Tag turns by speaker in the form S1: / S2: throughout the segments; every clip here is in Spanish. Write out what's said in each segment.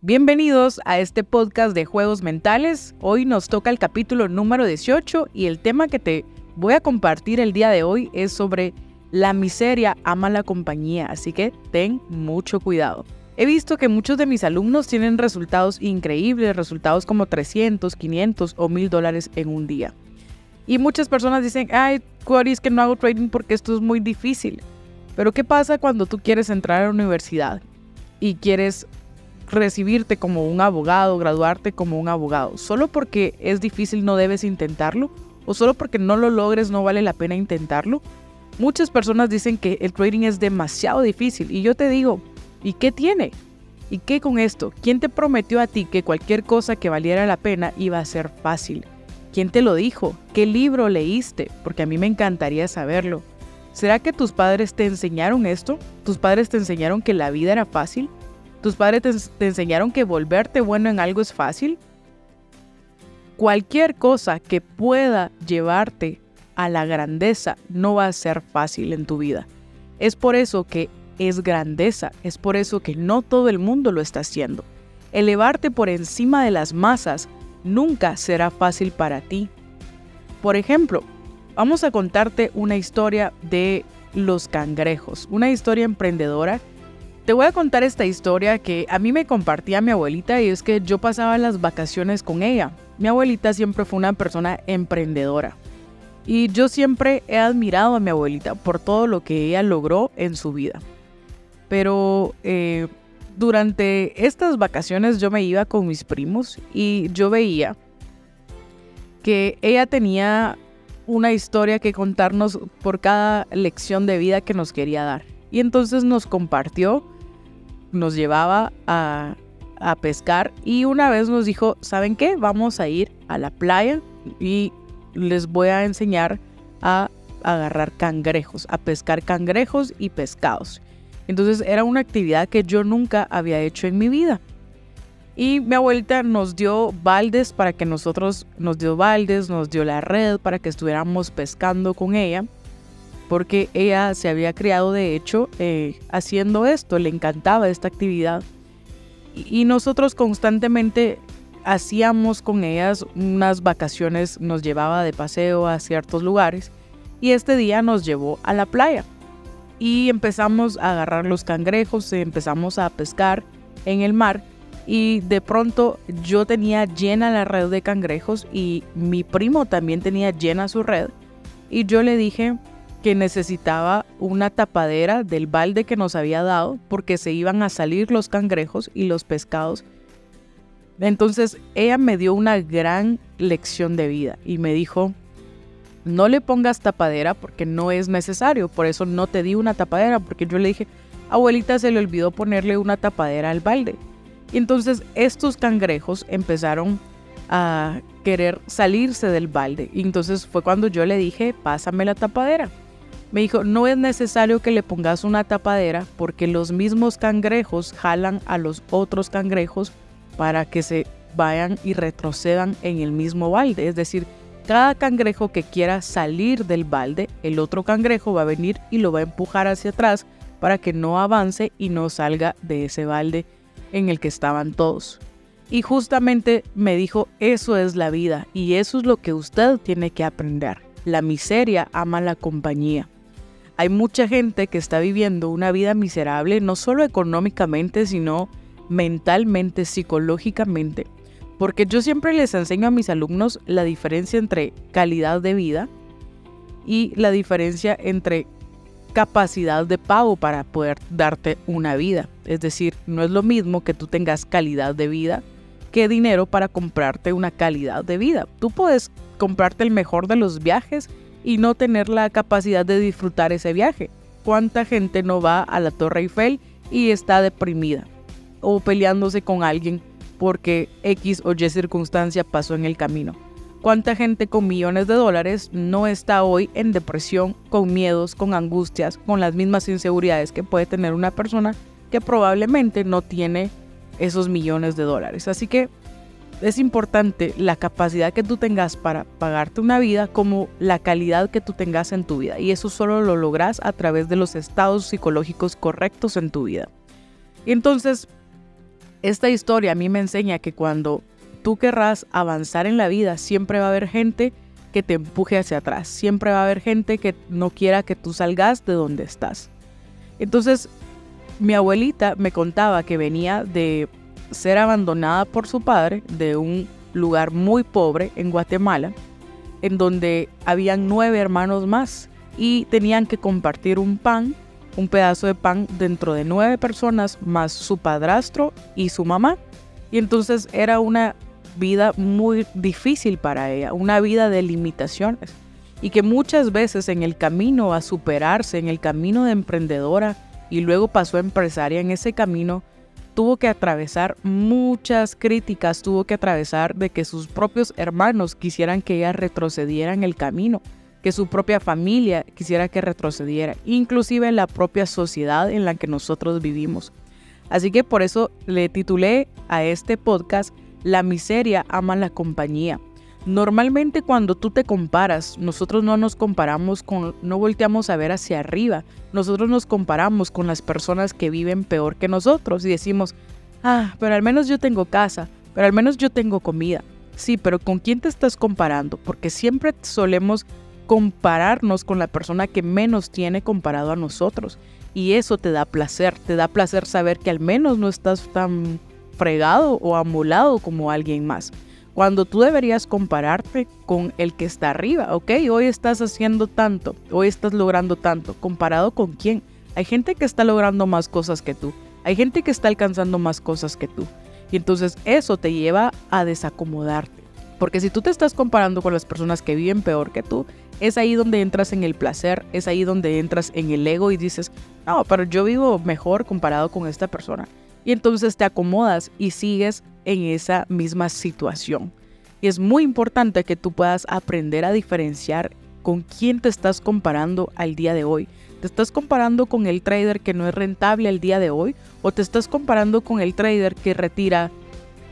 S1: Bienvenidos a este podcast de juegos mentales. Hoy nos toca el capítulo número 18 y el tema que te voy a compartir el día de hoy es sobre la miseria ama la compañía, así que ten mucho cuidado. He visto que muchos de mis alumnos tienen resultados increíbles, resultados como 300, 500 o $1,000 en un día. Y muchas personas dicen, ay, Cori, es que no hago trading porque esto es muy difícil. Pero ¿qué pasa cuando tú quieres entrar a la universidad y quieres recibirte como un abogado, graduarte como un abogado? ¿Solo porque es difícil no debes intentarlo? ¿O solo porque no lo logres no vale la pena intentarlo? Muchas personas dicen que el trading es demasiado difícil y yo te digo, ¿y qué tiene? ¿Y qué con esto? ¿Quién te prometió a ti que cualquier cosa que valiera la pena iba a ser fácil? ¿Quién te lo dijo? ¿Qué libro leíste? Porque a mí me encantaría saberlo. ¿Será que tus padres te enseñaron esto? ¿Tus padres te enseñaron que la vida era fácil? ¿Tus padres te enseñaron que volverte bueno en algo es fácil? Cualquier cosa que pueda llevarte a la grandeza no va a ser fácil en tu vida. Es por eso que es grandeza, es por eso que no todo el mundo lo está haciendo. Elevarte por encima de las masas nunca será fácil para ti. Por ejemplo, vamos a contarte una historia de los cangrejos, una historia emprendedora. Te voy a contar esta historia que a mí me compartía mi abuelita y es que yo pasaba las vacaciones con ella. Mi abuelita siempre fue una persona emprendedora y yo siempre he admirado a mi abuelita por todo lo que ella logró en su vida. Pero durante estas vacaciones yo me iba con mis primos y yo veía que ella tenía una historia que contarnos por cada lección de vida que nos quería dar. Y entonces nos compartió, nos llevaba a pescar y una vez nos dijo, ¿saben qué? Vamos a ir a la playa y les voy a enseñar a agarrar cangrejos, a pescar cangrejos y pescados. Entonces era una actividad que yo nunca había hecho en mi vida. Y mi abuelita nos dio baldes para que nos dio la red para que estuviéramos pescando con ella. Porque ella se había criado, de hecho, haciendo esto, le encantaba esta actividad. Y nosotros constantemente hacíamos con ellas unas vacaciones, nos llevaba de paseo a ciertos lugares. Y este día nos llevó a la playa. Y empezamos a agarrar los cangrejos, empezamos a pescar en el mar. Y de pronto yo tenía llena la red de cangrejos y mi primo también tenía llena su red. Y yo le dije que necesitaba una tapadera del balde que nos había dado porque se iban a salir los cangrejos y los pescados. Entonces ella me dio una gran lección de vida y me dijo, no le pongas tapadera porque no es necesario, por eso no te di una tapadera, porque yo le dije, abuelita, se le olvidó ponerle una tapadera al balde. Y entonces estos cangrejos empezaron a querer salirse del balde y entonces fue cuando yo le dije, pásame la tapadera. Me dijo, no es necesario que le pongas una tapadera porque los mismos cangrejos jalan a los otros cangrejos para que se vayan y retrocedan en el mismo balde. Es decir, cada cangrejo que quiera salir del balde, el otro cangrejo va a venir y lo va a empujar hacia atrás para que no avance y no salga de ese balde en el que estaban todos. Y justamente me dijo, eso es la vida y eso es lo que usted tiene que aprender. La miseria ama la compañía. Hay mucha gente que está viviendo una vida miserable, no solo económicamente, sino mentalmente, psicológicamente. Porque yo siempre les enseño a mis alumnos la diferencia entre calidad de vida y la diferencia entre capacidad de pago para poder darte una vida. Es decir, no es lo mismo que tú tengas calidad de vida que dinero para comprarte una calidad de vida. Tú puedes comprarte el mejor de los viajes y no tener la capacidad de disfrutar ese viaje. ¿Cuánta gente no va a la Torre Eiffel y está deprimida o peleándose con alguien porque X o Y circunstancia pasó en el camino? ¿Cuánta gente con millones de dólares no está hoy en depresión, con miedos, con angustias, con las mismas inseguridades que puede tener una persona que probablemente no tiene esos millones de dólares? Así que es importante la capacidad que tú tengas para pagarte una vida como la calidad que tú tengas en tu vida. Y eso solo lo logras a través de los estados psicológicos correctos en tu vida. Y entonces Esta historia a mí me enseña que cuando tú querrás avanzar en la vida, siempre va a haber gente que te empuje hacia atrás. Siempre va a haber gente que no quiera que tú salgas de donde estás. Entonces, mi abuelita me contaba que venía de ser abandonada por su padre de un lugar muy pobre en Guatemala, en donde habían 9 hermanos más y tenían que compartir un pedazo de pan dentro de 9 personas más su padrastro y su mamá. Y entonces era una vida muy difícil para ella, una vida de limitaciones, y que muchas veces en el camino a superarse, en el camino de emprendedora y luego pasó a empresaria, en ese camino tuvo que atravesar muchas críticas, tuvo que atravesar de que sus propios hermanos quisieran que ella retrocediera en el camino, que su propia familia quisiera que retrocediera, inclusive la propia sociedad en la que nosotros vivimos. Así que por eso le titulé a este podcast La miseria ama la compañía. Normalmente cuando tú te comparas, nosotros no nos comparamos no volteamos a ver hacia arriba, nosotros nos comparamos con las personas que viven peor que nosotros y decimos, pero al menos yo tengo casa, pero al menos yo tengo comida. Sí, pero ¿con quién te estás comparando? Porque siempre solemos compararnos con la persona que menos tiene comparado a nosotros. Y eso te da placer saber que al menos no estás tan fregado o amolado como alguien más. Cuando tú deberías compararte con el que está arriba, ¿ok? Hoy estás haciendo tanto, hoy estás logrando tanto. ¿Comparado con quién? Hay gente que está logrando más cosas que tú. Hay gente que está alcanzando más cosas que tú. Y entonces eso te lleva a desacomodarte. Porque si tú te estás comparando con las personas que viven peor que tú, es ahí donde entras en el placer, es ahí donde entras en el ego y dices, no, pero yo vivo mejor comparado con esta persona. Y entonces te acomodas y sigues en esa misma situación. Y es muy importante que tú puedas aprender a diferenciar con quién te estás comparando al día de hoy. ¿Te estás comparando con el trader que no es rentable al día de hoy? ¿O te estás comparando con el trader que retira,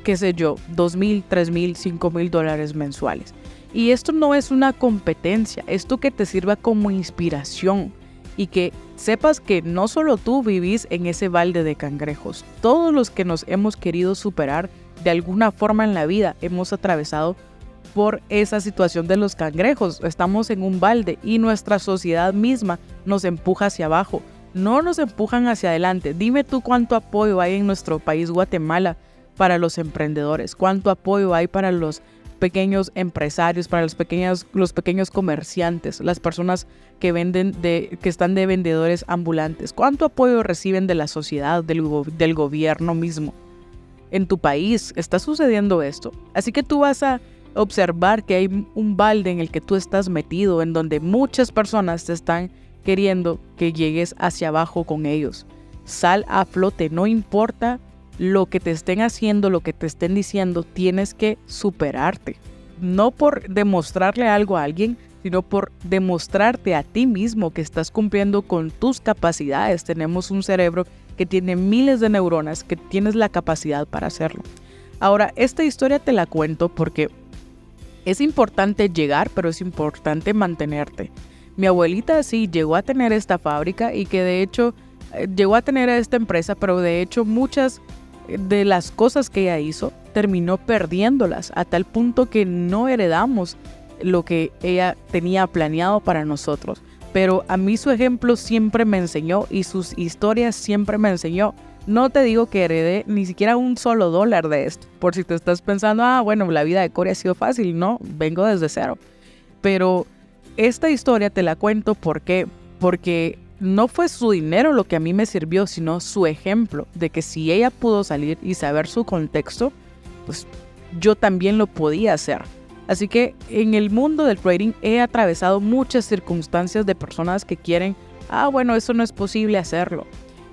S1: qué sé yo, $2,000, $3,000, $5,000 mensuales? Y esto no es una competencia, esto que te sirva como inspiración y que sepas que no solo tú vivís en ese balde de cangrejos. Todos los que nos hemos querido superar de alguna forma en la vida hemos atravesado por esa situación de los cangrejos. Estamos en un balde y nuestra sociedad misma nos empuja hacia abajo, no nos empujan hacia adelante. Dime tú cuánto apoyo hay en nuestro país Guatemala para los emprendedores, cuánto apoyo hay para los pequeños empresarios, para los pequeños comerciantes, las personas que están de vendedores ambulantes. ¿Cuánto apoyo reciben de la sociedad, del gobierno mismo? En tu país está sucediendo esto. Así que tú vas a observar que hay un balde en el que tú estás metido, en donde muchas personas te están queriendo que llegues hacia abajo con ellos. Sal a flote, no importa lo que te estén haciendo, lo que te estén diciendo, tienes que superarte. No por demostrarle algo a alguien, sino por demostrarte a ti mismo que estás cumpliendo con tus capacidades. Tenemos un cerebro que tiene miles de neuronas, que tienes la capacidad para hacerlo. Ahora, esta historia te la cuento porque es importante llegar, pero es importante mantenerte. Mi abuelita sí llegó a tener esta fábrica y que de hecho llegó a tener esta empresa, pero de hecho muchas de las cosas que ella hizo terminó perdiéndolas a tal punto que no heredamos lo que ella tenía planeado para nosotros. Pero a mí su ejemplo siempre me enseñó y sus historias siempre me enseñó. No te digo que heredé ni siquiera un solo dólar de esto, por si te estás pensando, bueno, la vida de Cory ha sido fácil. No, vengo desde cero. Pero esta historia te la cuento porque no fue su dinero lo que a mí me sirvió, sino su ejemplo de que si ella pudo salir y saber su contexto, pues yo también lo podía hacer. Así que en el mundo del trading he atravesado muchas circunstancias de personas que quieren, bueno, eso no es posible hacerlo.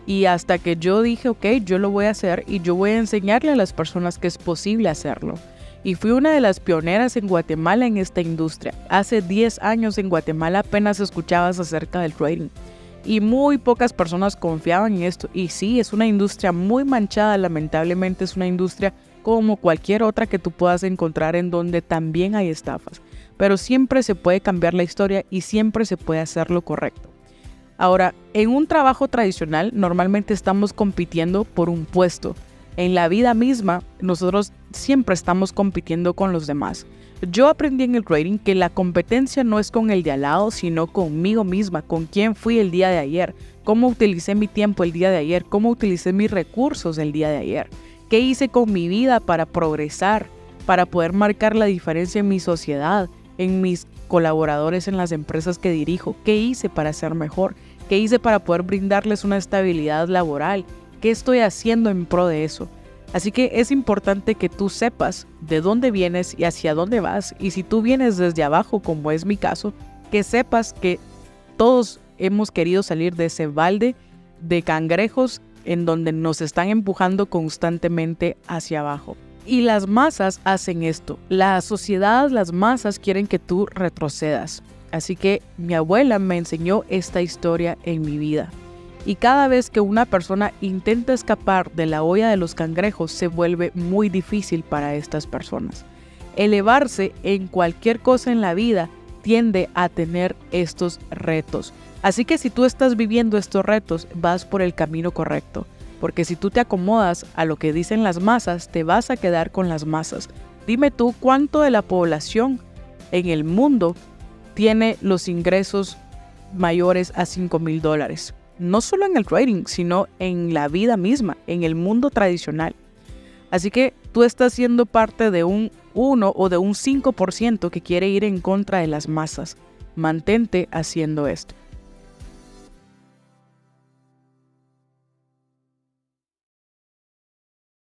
S1: Y hasta que yo dije, ok, yo lo voy a hacer y yo voy a enseñarle a las personas que es posible hacerlo. Y fui una de las pioneras en Guatemala en esta industria. Hace 10 años en Guatemala apenas escuchabas acerca del trading. Y muy pocas personas confiaban en esto. Y sí, es una industria muy manchada, lamentablemente es una industria como cualquier otra que tú puedas encontrar en donde también hay estafas. Pero siempre se puede cambiar la historia y siempre se puede hacer lo correcto. Ahora, en un trabajo tradicional normalmente estamos compitiendo por un puesto. En la vida misma, nosotros siempre estamos compitiendo con los demás. Yo aprendí en el trading que la competencia no es con el de al lado, sino conmigo misma, con quién fui el día de ayer, cómo utilicé mi tiempo el día de ayer, cómo utilicé mis recursos el día de ayer, qué hice con mi vida para progresar, para poder marcar la diferencia en mi sociedad, en mis colaboradores en las empresas que dirijo, qué hice para ser mejor, qué hice para poder brindarles una estabilidad laboral, qué estoy haciendo en pro de eso. Así que es importante que tú sepas de dónde vienes y hacia dónde vas. Y si tú vienes desde abajo, como es mi caso, que sepas que todos hemos querido salir de ese balde de cangrejos en donde nos están empujando constantemente hacia abajo. Y las masas hacen esto. La sociedad, las masas quieren que tú retrocedas. Así que mi abuela me enseñó esta historia en mi vida. Y cada vez que una persona intenta escapar de la olla de los cangrejos, se vuelve muy difícil para estas personas. Elevarse en cualquier cosa en la vida tiende a tener estos retos. Así que si tú estás viviendo estos retos, vas por el camino correcto. Porque si tú te acomodas a lo que dicen las masas, te vas a quedar con las masas. Dime tú cuánto de la población en el mundo tiene los ingresos mayores a $5,000. No solo en el trading, sino en la vida misma, en el mundo tradicional. Así que tú estás siendo parte de un 1 o de un 5% que quiere ir en contra de las masas. Mantente haciendo esto.